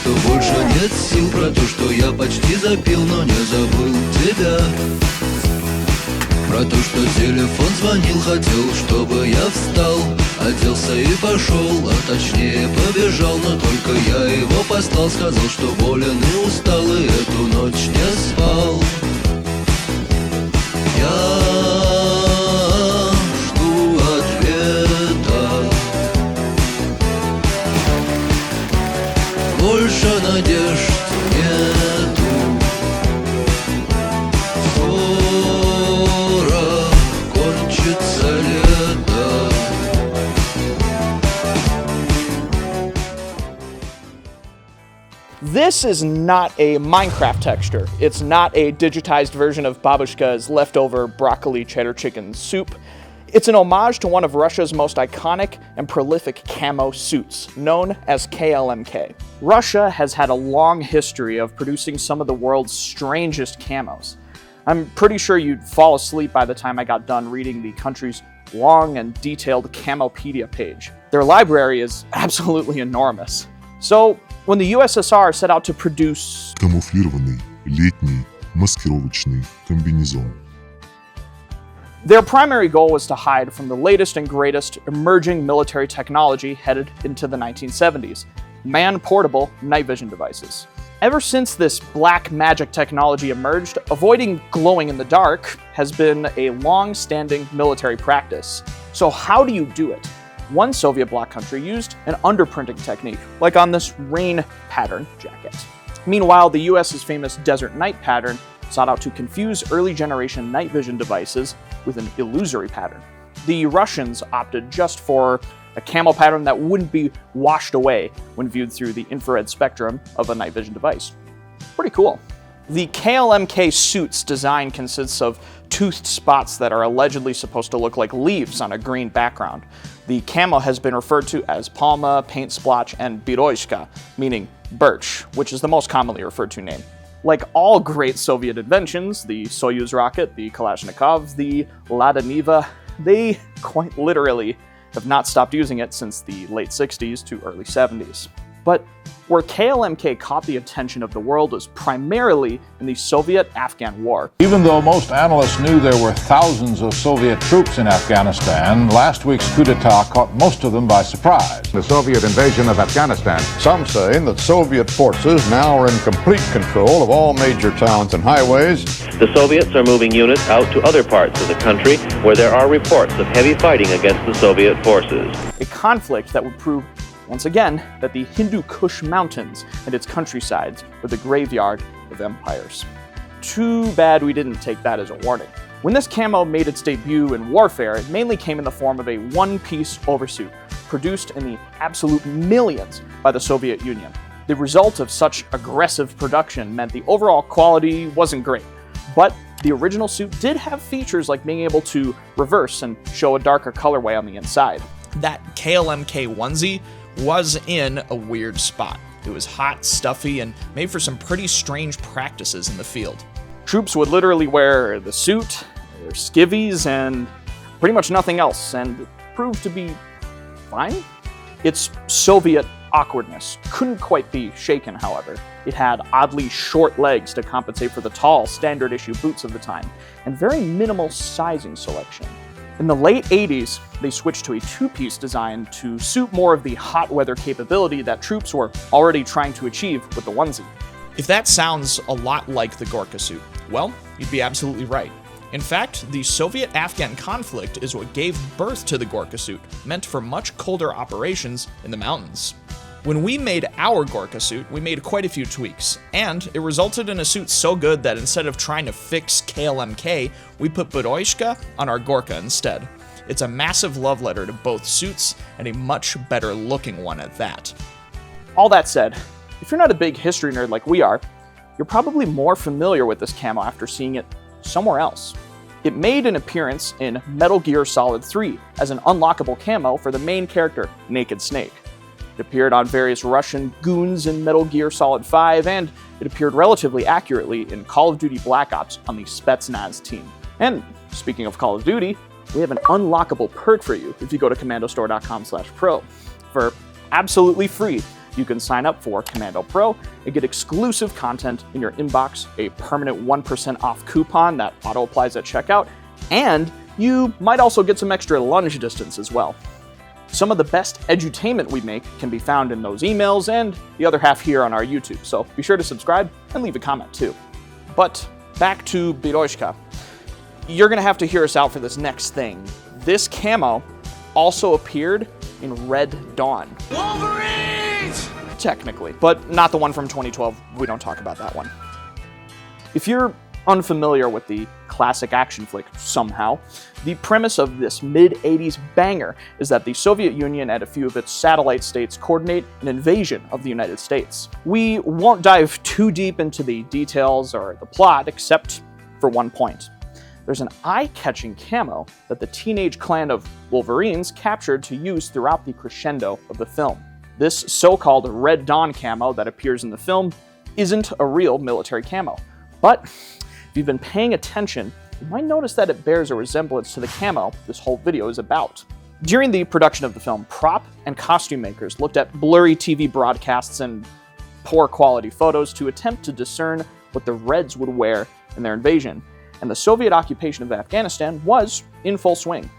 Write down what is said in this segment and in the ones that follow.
что больше нет сил, про то, что я почти запил, но не забыл тебя. Про то, что телефон звонил, хотел, чтобы я встал, оделся и пошел, а точнее побежал. Но только я его послал, сказал, что болен и устал, и эту ночь не спал. Я жду ответа. Больше надежд нету. Скоро кончится лето. This is not a Minecraft texture. It's not a digitized version of Babushka's leftover broccoli cheddar chicken soup. It's an homage to one of Russia's most iconic and prolific camo suits, known as KLmk. Russia has had a long history of producing some of the world's strangest camos. I'm pretty sure you'd fall asleep by the time I got done reading the country's long and detailed Camopedia page. Their library is absolutely enormous. So, when the USSR set out to produce Камуфлированный летний маскировочный комбинезон. Their primary goal was to hide from the latest and greatest emerging military technology headed into the 1970s, man-portable night vision devices. Ever since this black magic technology emerged, avoiding glowing in the dark has been a long-standing military practice. So how do you do it? One Soviet bloc country used an underprinting technique, like on this rain pattern jacket. Meanwhile, the US's famous Desert Night pattern sought out to confuse early generation night vision devices with an illusory pattern. The Russians opted just for a camo pattern that wouldn't be washed away when viewed through the infrared spectrum of a night vision device. Pretty cool. The KLmk suit's design consists of toothed spots that are allegedly supposed to look like leaves on a green background. The camo has been referred to as palma, paint splotch, and Berezka, meaning birch, which is the most commonly referred to name. Like all great Soviet inventions, the Soyuz rocket, the Kalashnikov, the Lada Niva, they quite literally have not stopped using it since the late 60s to early 70s. But where KLmk caught the attention of the world was primarily in the Soviet-Afghan War. Even though most analysts knew there were thousands of Soviet troops in Afghanistan, last week's coup d'etat caught most of them by surprise. The Soviet invasion of Afghanistan. Some say that Soviet forces now are in complete control of all major towns and highways. The Soviets are moving units out to other parts of the country where there are reports of heavy fighting against the Soviet forces. A conflict that would prove once again, that the Hindu Kush Mountains and its countrysides were the graveyard of empires. Too bad we didn't take that as a warning. When this camo made its debut in warfare, it mainly came in the form of a one-piece oversuit, produced in the absolute millions by the Soviet Union. The result of such aggressive production meant the overall quality wasn't great, but the original suit did have features like being able to reverse and show a darker colorway on the inside. That KLmk onesie was in a weird spot. It was hot, stuffy, and made for some pretty strange practices in the field. Troops would literally wear the suit, their skivvies, and pretty much nothing else, and it proved to be fine. Its Soviet awkwardness couldn't quite be shaken, however. It had oddly short legs to compensate for the tall, standard-issue boots of the time, and very minimal sizing selection. In the late 80s, they switched to a two-piece design to suit more of the hot weather capability that troops were already trying to achieve with the onesie. If that sounds a lot like the Gorka suit, well, you'd be absolutely right. In fact, the Soviet-Afghan conflict is what gave birth to the Gorka suit, meant for much colder operations in the mountains. When we made our Gorka suit, we made quite a few tweaks, and it resulted in a suit so good that instead of trying to fix KLmk, we put Berezka on our Gorka instead. It's a massive love letter to both suits, and a much better looking one at that. All that said, if you're not a big history nerd like we are, you're probably more familiar with this camo after seeing it somewhere else. It made an appearance in Metal Gear Solid 3 as an unlockable camo for the main character, Naked Snake. It appeared on various Russian goons in Metal Gear Solid 5, and it appeared relatively accurately in Call of Duty Black Ops on the Spetsnaz team. And speaking of Call of Duty, we have an unlockable perk for you if you go to commandostore.com/pro. For absolutely free, You can sign up for Commando Pro and get exclusive content in your inbox, a permanent 1% off coupon that auto-applies at checkout, and you might also get some extra lunge distance as well. Some of the best edutainment we make can be found in those emails and the other half here on our YouTube, so be sure to subscribe and leave a comment too. But back to Berezka. You're gonna have to hear us out for this next thing. This camo also appeared in Red Dawn. Wolverines! Technically, but not the one from 2012. We don't talk about that one. If you're unfamiliar with the classic action flick somehow, the premise of this mid-80s banger is that the Soviet Union and a few of its satellite states coordinate an invasion of the United States. We won't dive too deep into the details or the plot, except for one point. There's an eye-catching camo that the teenage clan of Wolverines captured to use throughout the crescendo of the film. This so-called Red Dawn camo that appears in the film isn't a real military camo, but if you've been paying attention, you might notice that it bears a resemblance to the camo this whole video is about. During the production of the film, prop and costume makers looked at blurry TV broadcasts and poor quality photos to attempt to discern what the Reds would wear in their invasion, and the Soviet occupation of Afghanistan was in full swing.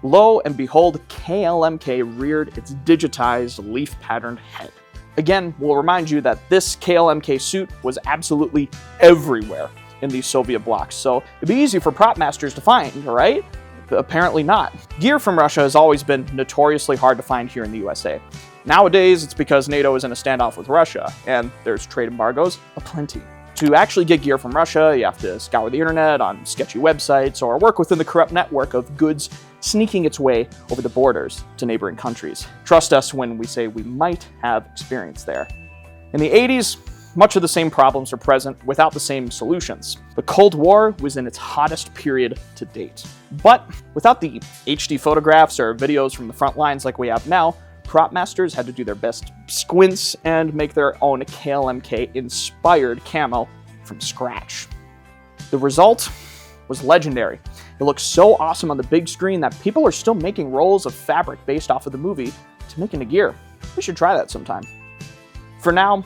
Lo and behold, KLmk reared its digitized leaf-patterned head. Again, we'll remind you that this KLmk suit was absolutely everywhere in the Soviet bloc, so it'd be easy for prop masters to find, right? But apparently not. Gear from Russia has always been notoriously hard to find here in the USA. Nowadays, it's because NATO is in a standoff with Russia, and there's trade embargoes aplenty. To actually get gear from Russia, you have to scour the internet on sketchy websites or work within the corrupt network of goods sneaking its way over the borders to neighboring countries. Trust us when we say we might have experience there. In the 80s, much of the same problems are present without the same solutions. The Cold War was in its hottest period to date. But without the HD photographs or videos from the front lines like we have now, prop masters had to do their best squints and make their own KLmk-inspired camo from scratch. The result was legendary. It looks so awesome on the big screen that people are still making rolls of fabric based off of the movie to make into gear. We should try that sometime. For now,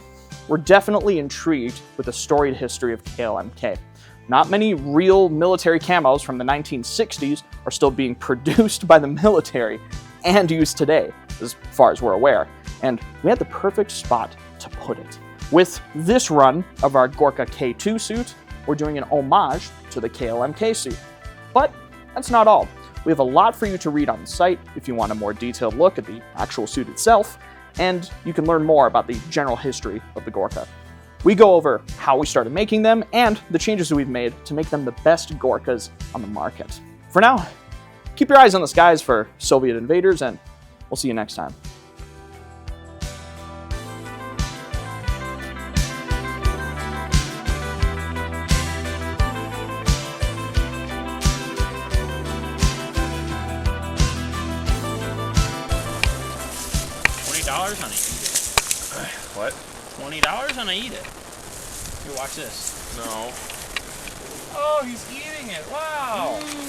we're definitely intrigued with the storied history of KLmk. Not many real military camos from the 1960s are still being produced by the military and used today, as far as we're aware, and we had the perfect spot to put it. With this run of our Gorka K2 suit, we're doing an homage to the KLmk suit. But that's not all. We have a lot for you to read on the site if you want a more detailed look at the actual suit itself, and you can learn more about the general history of the Gorka. We go over how we started making them and the changes that we've made to make them the best Gorkas on the market. For now, keep your eyes on the skies for Soviet invaders, and we'll see you next time. $20 on a eat it. What? $20 on a eat it. Here, watch this. No. Oh, he's eating it. Wow.